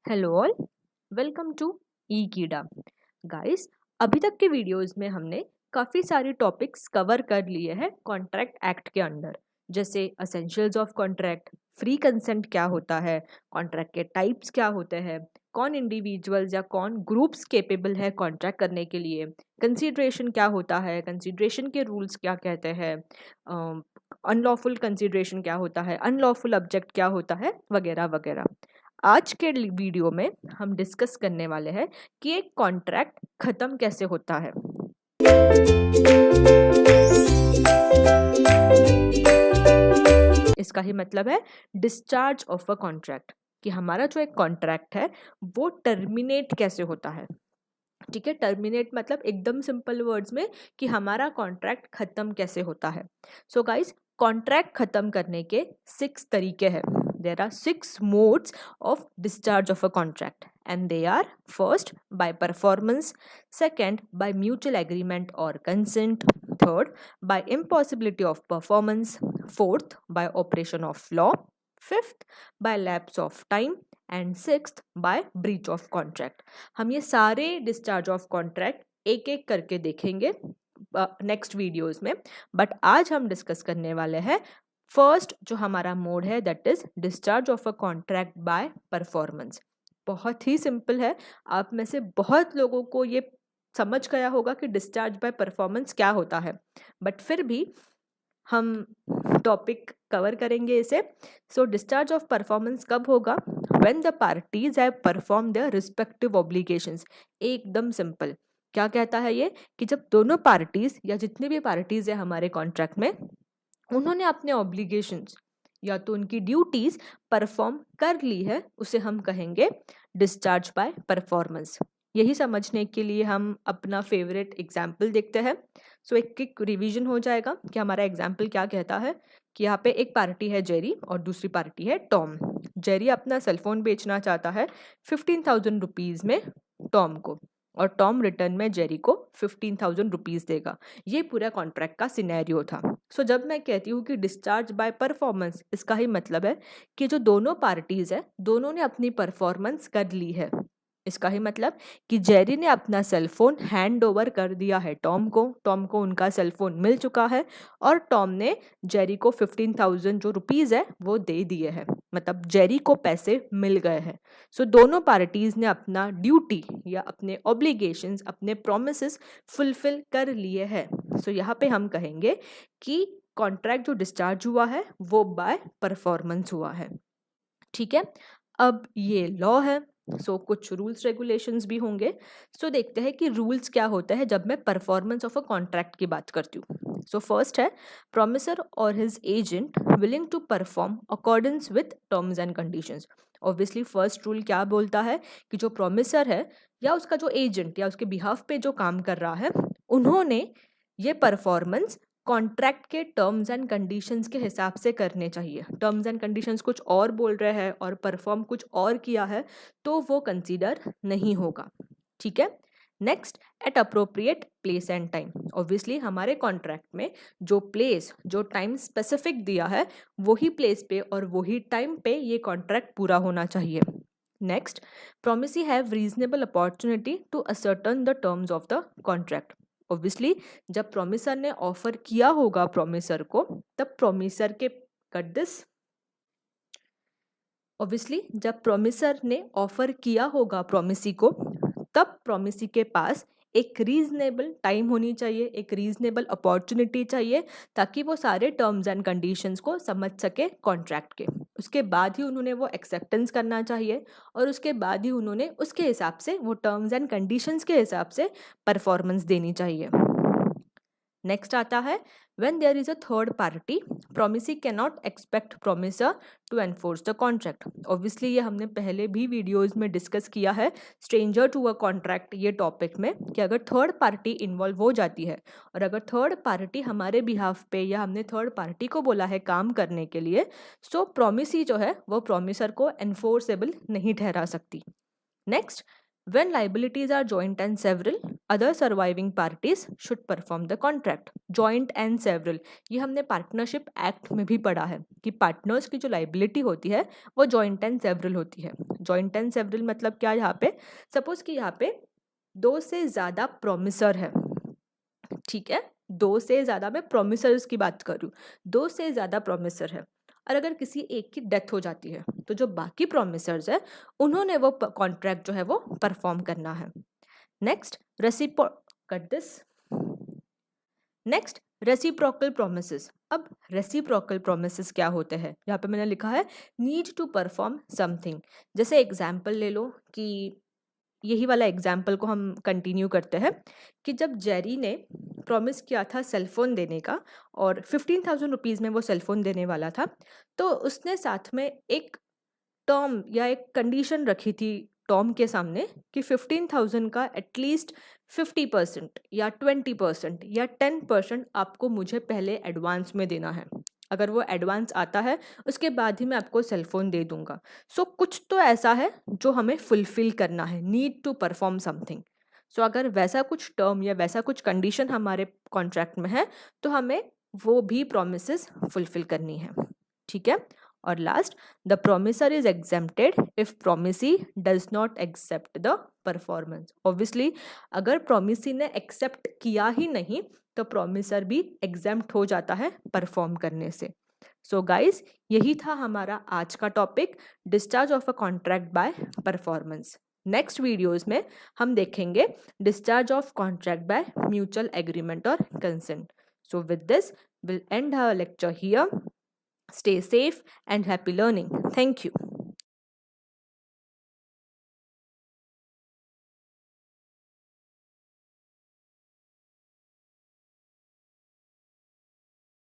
Hello all, welcome to ई कीड़ा। Guys, अभी तक के वीडियोस में हमने काफ़ी सारे टॉपिक्स कवर कर लिए हैं कॉन्ट्रैक्ट एक्ट के अंडर, जैसे essentials of contract, free consent क्या होता है, कॉन्ट्रैक्ट के टाइप्स क्या होते हैं, कौन इंडिविजुअल्स या कौन ग्रुप्स केपेबल है कॉन्ट्रैक्ट करने के लिए, कंसीडरेशन क्या होता है, कंसीडरेशन के रूल्स क्या कहते हैं, अनलॉफुल कंसीडरेशन क्या होता है, अनलॉफुल ऑब्जेक्ट क्या होता है, वगैरह वगैरह। आज के वीडियो में हम डिस्कस करने वाले हैं कि एक कॉन्ट्रैक्ट खत्म कैसे होता है। इसका ही मतलब है डिस्चार्ज ऑफ अ कॉन्ट्रैक्ट, कि हमारा जो एक कॉन्ट्रैक्ट है वो टर्मिनेट कैसे होता है। ठीक है, टर्मिनेट मतलब एकदम सिंपल वर्ड्स में कि हमारा कॉन्ट्रैक्ट खत्म कैसे होता है। सो गाइस, कॉन्ट्रैक्ट खत्म करने के 6 तरीके हैं। There are 6 modes of discharge of a contract and they are: first, by performance; second, by mutual agreement और consent; third, by impossibility of performance; fourth, by operation of law; fifth, by lapse of time; and sixth, by breach of contract. हम ये सारे discharge of contract एक एक करके देखेंगे next videos में, but आज हम डिस्कस करने वाले हैं फर्स्ट जो हमारा मोड है, that is discharge of a contract by performance. बहुत ही सिंपल है, आप में से बहुत लोगों को ये समझ गया होगा कि डिस्चार्ज बाय परफॉर्मेंस क्या होता है, बट फिर भी हम टॉपिक कवर करेंगे इसे। सो डिस्चार्ज ऑफ परफॉर्मेंस कब होगा? When the parties have perform their respective obligations. एकदम सिंपल। क्या कहता है ये कि जब दोनों पार्टीज या जितनी भी पार्टीज है हमारे कॉन्ट्रैक्ट में, उन्होंने अपने ऑब्लिगेशंस या तो उनकी ड्यूटीज परफॉर्म कर ली है, उसे हम कहेंगे डिस्चार्ज बाय परफॉर्मेंस। यही समझने के लिए हम अपना फेवरेट एग्जाम्पल देखते हैं। सो एक क्विक रिवीजन हो जाएगा कि हमारा एग्जाम्पल क्या कहता है कि यहाँ पे एक पार्टी है जेरी और दूसरी पार्टी है टॉम। जेरी अपना सेलफोन बेचना चाहता है 15,000 रुपीज़ में टॉम को, और टॉम रिटर्न में जेरी को 15,000 रुपीज़ देगा। ये पूरा कॉन्ट्रैक्ट का सिनेरियो था। सो जब मैं कहती हूँ कि डिस्चार्ज बाय परफॉर्मेंस, इसका ही मतलब है कि जो दोनों पार्टीज है, दोनों ने अपनी परफॉर्मेंस कर ली है। इसका ही मतलब कि जेरी ने अपना सेलफोन हैंड ओवर कर दिया है टॉम को, टॉम को उनका सेलफोन मिल चुका है, और टॉम ने जेरी को 15,000 जो रुपीज़ है वो दे दिए हैं, मतलब जेरी को पैसे मिल गए हैं। सो दोनों पार्टीज ने अपना ड्यूटी या अपने ऑब्लिगेशंस, अपने प्रोमिसेस फुलफिल कर लिए हैं। सो यहाँ पे हम कहेंगे कि कॉन्ट्रैक्ट जो डिस्चार्ज हुआ है वो बाय परफॉर्मेंस हुआ है। ठीक है, अब ये लॉ है, सो कुछ रूल्स रेगुलेशंस भी होंगे। सो देखते हैं कि रूल्स क्या होते हैं जब मैं परफॉर्मेंस ऑफ अ कॉन्ट्रैक्ट की बात करती हूँ। सो फर्स्ट है, प्रोमिसर और his agent willing to perform accordance with terms and conditions. Obviously first rule क्या बोलता है कि जो प्रोमिसर है या उसका जो एजेंट या उसके बिहाफ पे जो काम कर रहा है, उन्होंने ये परफॉर्मेंस कॉन्ट्रैक्ट के टर्म्स एंड कंडीशंस के हिसाब से करने चाहिए। टर्म्स एंड कंडीशंस कुछ और बोल रहे हैं और परफॉर्म कुछ और किया है, तो वो कंसीडर नहीं होगा। ठीक है, next, eight appropriate place and time. Obviously हमारे कॉन्ट्रैक्ट में जो प्लेस, जो टाइम स्पेसिफिक दिया है, वही प्लेस पे और वही टाइम पे ये कॉन्ट्रैक्ट पूरा होना चाहिए। Next, promisee have reasonable opportunity to ascertain the terms of the contract. Obviously जब प्रोमिसर ने ऑफर किया होगा प्रोमिसर को, तब प्रोमिसर के कट दिस ऑब्वियसली जब प्रोमिसर ने ऑफर किया होगा प्रोमिसी को, तब प्रोमिसी के पास एक रीजनेबल टाइम होनी चाहिए, एक रीजनेबल अपॉर्चुनिटी चाहिए, ताकि वो सारे टर्म्स एंड कंडीशंस को समझ सके कॉन्ट्रैक्ट के। उसके बाद ही उन्होंने वो एक्सेप्टेंस करना चाहिए, और उसके बाद ही उन्होंने उसके हिसाब से, वो टर्म्स एंड कंडीशंस के हिसाब से परफॉर्मेंस देनी चाहिए। नेक्स्ट आता है, when there is a third party, promisee cannot expect promisor to enforce the contract. Obviously ये हमने पहले भी वीडियोस में डिस्कस किया है स्ट्रेंजर टू अ कॉन्ट्रैक्ट ये टॉपिक में, कि अगर थर्ड पार्टी इन्वॉल्व हो जाती है और अगर थर्ड पार्टी हमारे बिहाफ पे या हमने थर्ड पार्टी को बोला है काम करने के लिए, सो प्रोमिसी जो है वो प्रोमिसर को एनफोर्सेबल नहीं ठहरा सकती। Next, when liabilities are joint and several, other surviving parties should perform the contract. Joint and several, ये हमने पार्टनरशिप एक्ट में भी पढ़ा है कि पार्टनर्स की जो लाइबिलिटी होती है वो जॉइंट एंड सेवरल होती है। जॉइंट एंड सेवरल मतलब क्या, यहाँ पे सपोज कि यहाँ पे 2 से ज़्यादा प्रोमिसर है, ठीक है, 2 से ज़्यादा, मैं प्रोमिसर्स की बात कर रही हूँ, 2 से ज़्यादा प्रोमिसर है, और अगर किसी एक की डेथ हो जाती है तो जो बाकी प्रोमिसर्स है उन्होंने वो कॉन्ट्रैक्ट जो है वो परफॉर्म करना है। Next cut this. Next reciprocal promises. अब रेसिप्रोकल प्रोमिसेस क्या होते हैं, यहाँ पे मैंने लिखा है नीड टू परफॉर्म समथिंग। जैसे एग्जाम्पल ले लो कि यही वाला एग्जाम्पल को हम कंटिन्यू करते हैं कि जब जेरी ने प्रॉमिस किया था सेलफोन देने का और 15,000 रुपीज़ में वो सेलफोन देने वाला था, तो उसने साथ में एक टर्म या एक कंडीशन रखी थी टॉम के सामने कि 15,000 का एटलीस्ट 50% या 20% या 10% आपको मुझे पहले एडवांस में देना है। अगर वो एडवांस आता है उसके बाद ही मैं आपको सेलफोन दे दूंगा। सो कुछ तो ऐसा है जो हमें फुलफिल करना है, नीड टू परफॉर्म समथिंग। सो अगर वैसा कुछ टर्म या वैसा कुछ कंडीशन हमारे कॉन्ट्रैक्ट में है तो हमें वो भी प्रोमिसेस फुलफिल करनी है, ठीक है। और last, the promisor is exempted if promisee does not accept the performance. Obviously अगर प्रोमिसी ने एक्सेप्ट किया ही नहीं तो प्रोमिसर भी एग्जेम्प्ट हो जाता है परफॉर्म करने से। सो गाइज, यही था हमारा आज का topic, discharge of a contract by performance. Next videos में हम देखेंगे discharge of contract by mutual agreement और consent. So with this we'll end our lecture here. Stay safe and happy learning. Thank you.